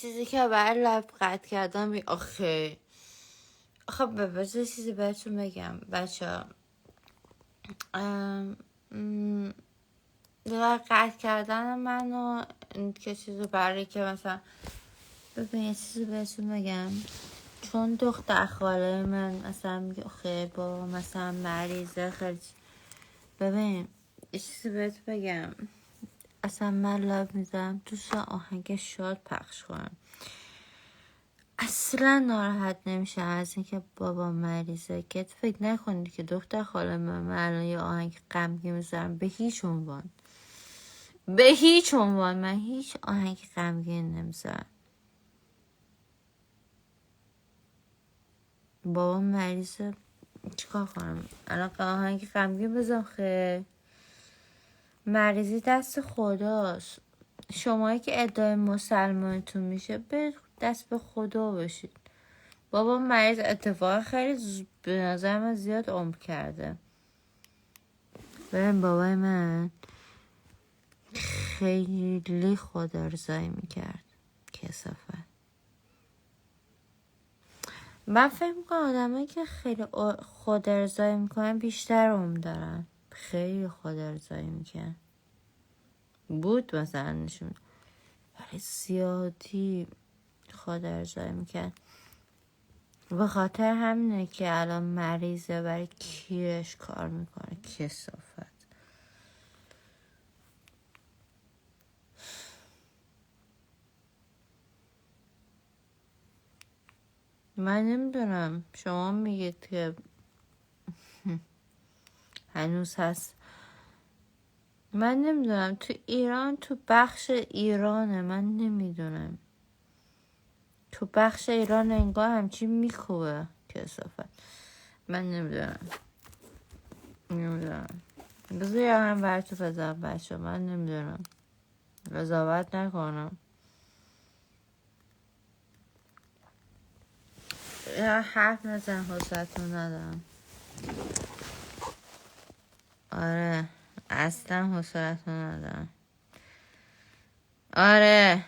چیزی که برای لب قطع کردم آخه خب بذار چیزی بهتون بگم بچه ها قطع کردن منو که چیزی برای که مثلا ببین یه چیزی بهتون بگم چون دختر خاله من مثلا میگه آخه بابا مثلا مریضه خیلی ببین یه چیزی بهت بگم اصلا من لب میزنم دوست آهنگ شاد پخش کنم اصلا ناراحت نمیشه از اینکه بابا مریضه که فکر نکنید که دختر خاله من الان یه آهنگ غمگین میذارم به هیچ عنوان من هیچ آهنگ غمگین نمیذارم بابا مریضه چیکار کنم الان آهنگ غمگین بذارم خیلی مریضی دست خداست شمایی که ادعای مسلمانتون میشه به دست به خدا باشید بابا مریض اتفاقا خیلی به نظر من زیاد عمر کرده ببین بابای من خیلی خودارضایی میکرد کثافت من فکر میکنم آدمایی که خیلی خودارضایی میکنن بیشتر عمر دارن خیلی خودارضایی میکنن بود مثلا نشون ولی زیادی خودارضایی میکرد به خاطر همینه که الان مریضه برای کیرش کار میکنه کثافت من نمیدونم شما میگید که هنوز هست من نمیدونم تو ایران تو بخش ایرانه من نمیدونم تو بخش ایران انگار همچین میکوبه کثافت من نمیدونم بذار یا هم براتو بذارم بچه من نمیدونم قضاوت نکنم یا حرف نزن حوصلتون ندارم آره اصلا حوصلتون ندارم آره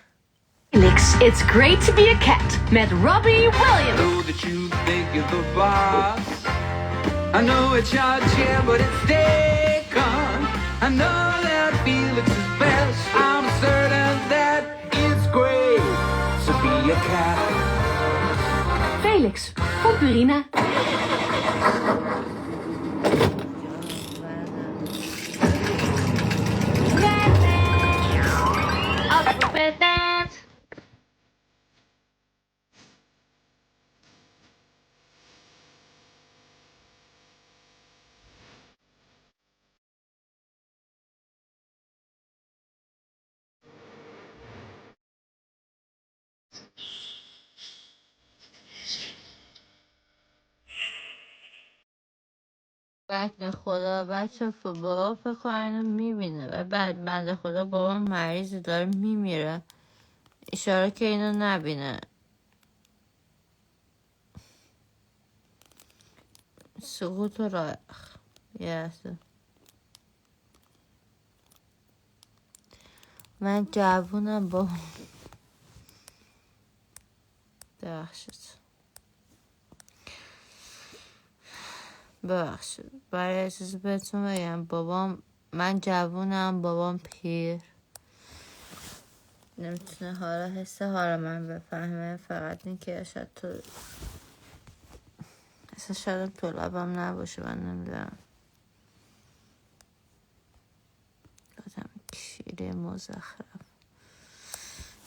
Felix, it's great to be a cat. Met Robbie Williams. I know that you think you're the boss. I know it's your chair, but it's taken. I know that Felix is best. I'm certain that it's great to be a cat. Felix, van Purina. Alphabet. بنده خدا بچه بابا فکر کنم اینو میبینه و بعد بنده خدا بابا مریضی داره میمیره اشاره که اینو نبینه سقوط و رایخ یه من جوونم با ببخشید برای چیزی بهتون بگم بابام من جوونم بابام پیر نمیتونه حس حال من بفهمه فقط این که شاید تو لبم نباشه من نمیدونم آدم کیره مزخرف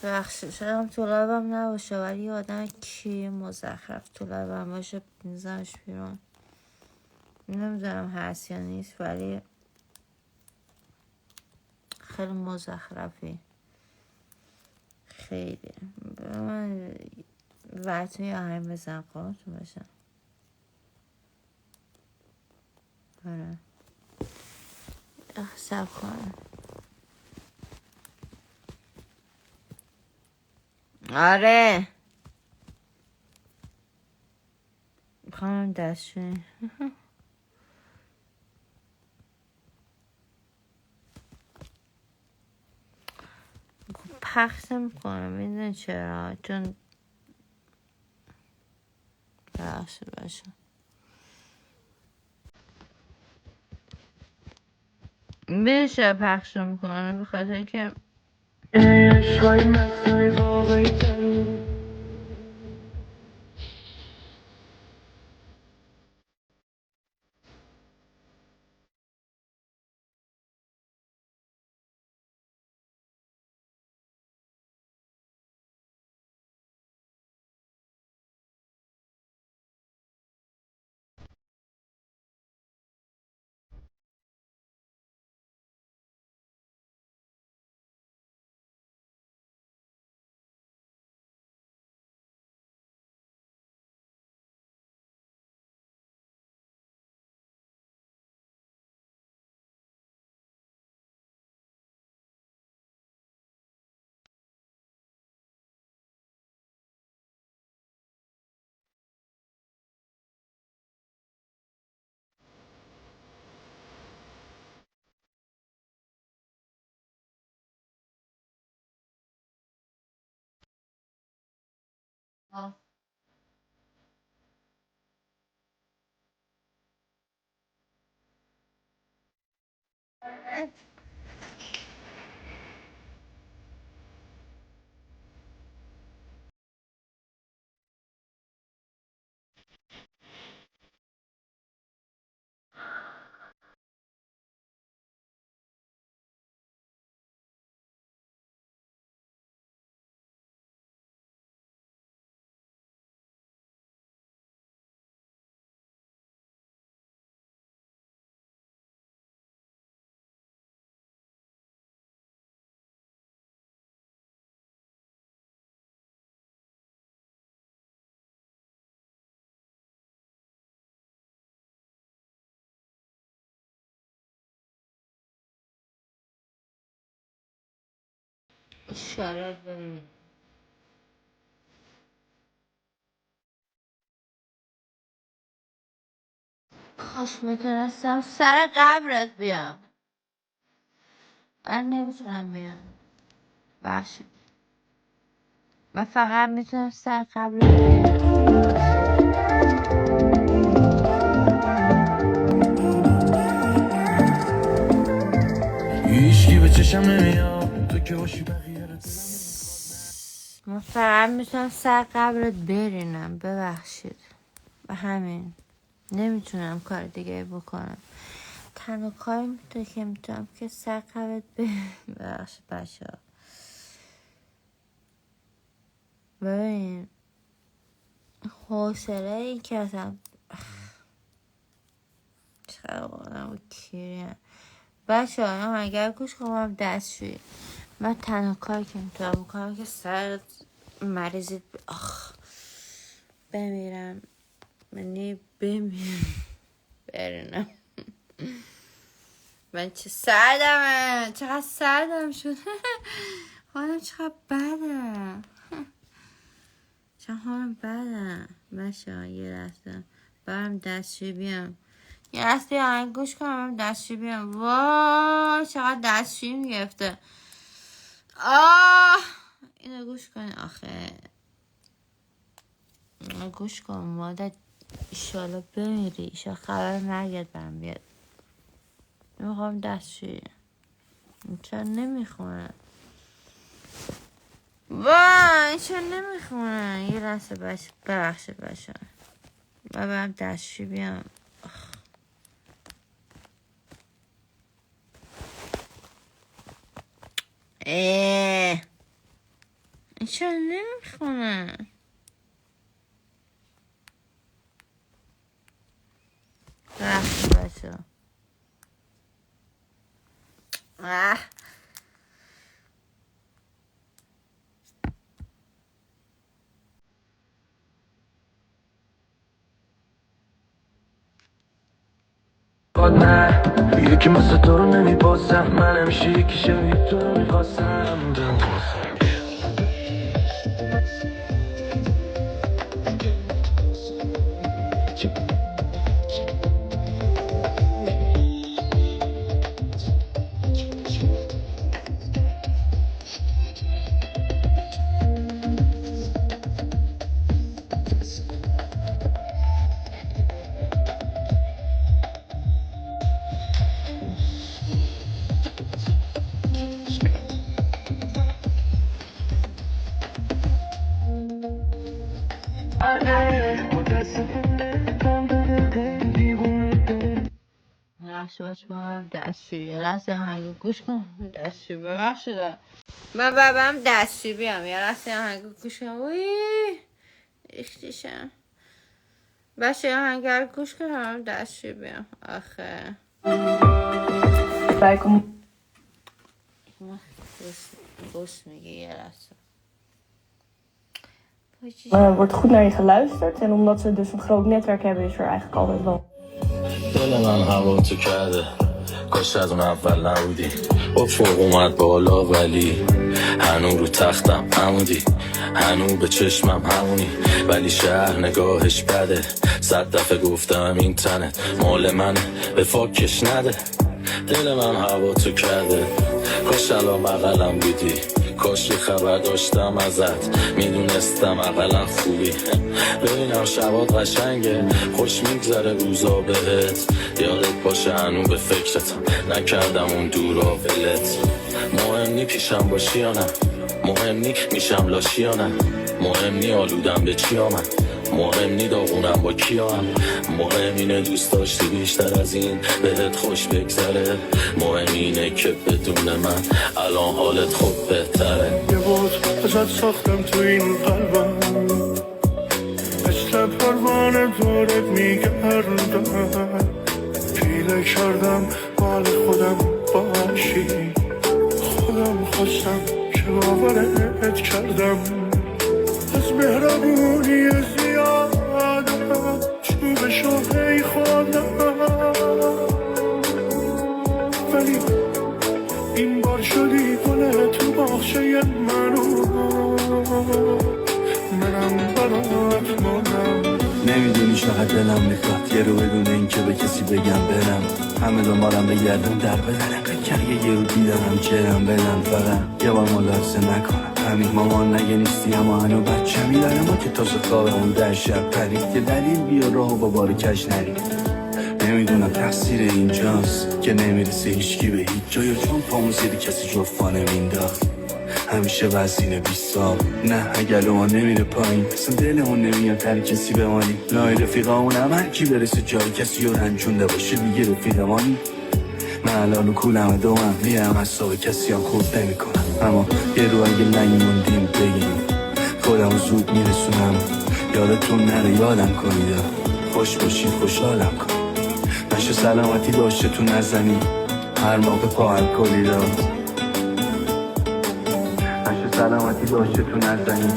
ببخشید شاید هم تو لبم نباشه ولی آدم کیره مزخرف تو لبم باشه میزنش بیرون نمیدونم هست یا نیست ولی خیلی مزخرفی خیلی من ورتون یه آهنگ بزن قرارتون بشن آره سب کنم آره خانم دستشوی پخش میکنم میدونی چرا؟ چون باشه میدونی چرا پخش میکنم؟ بخاطر که اشاره بریم کاش میتونستم سر قبرت بیام. من نمیتونم بیام. بخشید من فقط میتونم سر قبرت بیام. هیچکی به چشم نمیاد تو که باشی بقیه رو من فقط میتونم سر قبرت برینم. ببخشید و همین. نمیتونم کار دیگه بکنم. تنها کاری میتونم که سر قبرت ببخشید بچه ها. ببین حوصله ای که اصلا چقدر آدم کیریم بچه ها. هم اگر گوش کنم دستشویی. من تنها کاری که میتونم بکنم که سر مریضیت بمیرم. منی بمیرم برینم. من چقدر سردم شد. حالم چقدر بده. چقدر حالم بده. بچه یه لحظه برم دستشویی بیام. یه لحظه آهنگ گوش کنم دستشویی بیام. وای چقدر دستشویی میگرفته. اینو گوش کن آخه. گوش کن مادر. ایشالا بمیری. ایشالا خبر مرگت برم بیاد. میخوام دستشویی. چرا نمیخونه؟ وای چرا نمیخونه؟ یه لحظه ببخشید بچه من برم دستشویی بیام. این چرا نمیخونه؟ ببخشید بچه نه یکی مثل تو رو نمیپاسم. من همیشه یکی شبیه تو رو میخواستم. لحظه باش با دستشویی لحظه آهنگو گوش کن دستشویی ببخشید من بابام دستشویی هم یه لحظه آهنگو گوش کن اختیشم باشه آهنگر گوش کن هم دستشویی هم آخه Bos me gerassen. Er wordt goed naar je geluisterd en omdat ze dus een groot netwerk hebben is er eigenlijk altijd wel. دل من هوا تو کرده کاش از اون اول نبودی افق اومد بالا ولی هنو رو تختم همودی هنو به چشمم همونی ولی شهر نگاهش بده 100 دفعه گفتم اینترنت مال منه به فاکش نده دل من هوا تو کرده کاش الان بغلم بودی کاش یه خبر داشتم ازت میدونستم اقلا خوبی ببینم شبات قشنگه خوش میگذره روزا بهت یادت باشه هنو به فکرتم نکردم اون دورا ولت مهم نی پیشم باشی یا نه مهم نی میشم لاشی یا نه مهم نی آلودم به چی آمد مهم نی داغونم با کیام مهم اینه دوست داشتی بیشتر از این بهت خوش بگذره مهم اینه که بدون من الان حالت خوب بهتره یه بود ازت ساختم تو این قلبم مثل پروانه دورت میگردم پیله کردم مال خودم باشی خودم خواستم که باورت کردم از مهربونی زیادم چوب شوهی خودم ولی این بار شدی گل تو باغچه منم برات مانم نمیدونی چقدر دلم میخواد یه رو بدون این که به کسی بگم برم همه دنبالم بگردم در بدنم کرگه یه رو دیدنم چرم بدن فقط یه بار ملاحظه نکنم همین مامان نگه نیستی اما هنو بچه میداره ما که تازه خوابمون در شب پرید یه دلیل بیا راه و با بار کش نرید نمیدونم تقصیر اینجاست که نمیرسه هیچکی به هیچ جایی چون پامون زیر کسی جفا نمینداخت همیشه وزینه 20 سال نه اگر ما نمیره پایین اصلا دلمون نمیاد تر کسی بمانی لای رفیقامون هم هر کی برسه جای کسی رو رنجونده باشه دیگه رفیقمانی من الان کولم دومم میرم از صاحب کسی هم خود نمی کنم اما یه رو اگه نگیموندیم بگیم خودم زود میرسونم یادتون نره یادم کنید خوش باشید خوشحالم کن نشه سلامتی داشته تو نزنی هر موقع پا الکلی داد نشه سلامتی داشته تو نزنی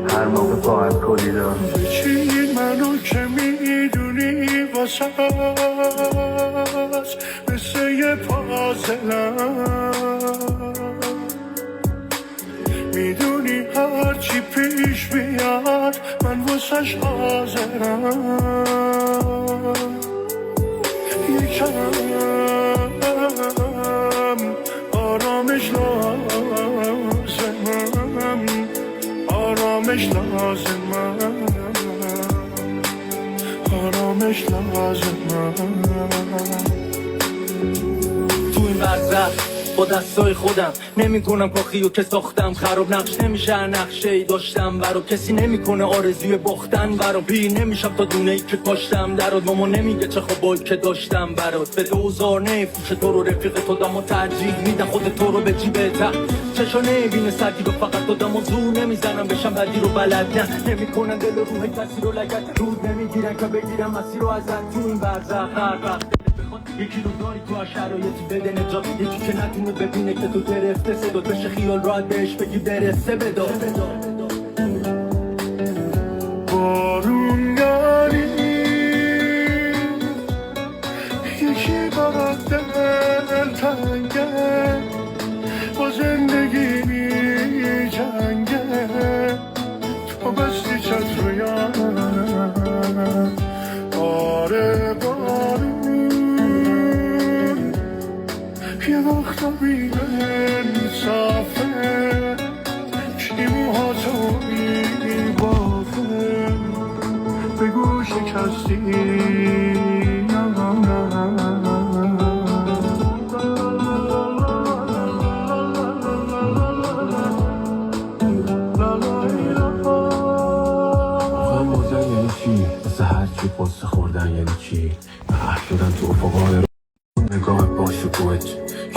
هر موقع پا الکلی داد بچین منو که میدونی واسه مثل یه پازلم میدونی هرچی پیش بیاد من واسش حاضرم یکم آرامش لازمم آرامش لازمم آرامش لازمم تو این برزخ با دستای خودم نمی کنم کاخیو که ساختم خراب نقش نمیشه نقشه ای داشتم برا کسی نمیکنه آرزوی باختن برا پیر نمیشم تا دونه ای که کاشتم درات ماما نمیگه چه خوابایی که داشتم برات به دوزار نفروش تو رو رفیق تو دامو ترجیح میدن خود تو رو به جیبت چشا نمیبینه سردی رو فقط تو دامو زور نمیزنم بشم بدی رو بلد نه نمیکنن دل روح کسی رو لگت رود نمیگیرن که بگیرم مسیر رو ازت تو این برزخ هر وقت یکی رو داری تو هر شرایطی بده نجات یکی که نتونه ببینه که تو گرفته صدات بشه خیال راحت بهش بگی برسه بدار بارونگاری یکی برات دل تنگه با زندگی می جنگه تو بستی چت رو یادم آره بارون یه وقتا بیمه صافه چی موها تو نمیدونستی قصه خوردن یعنی چی. شدن تو افقای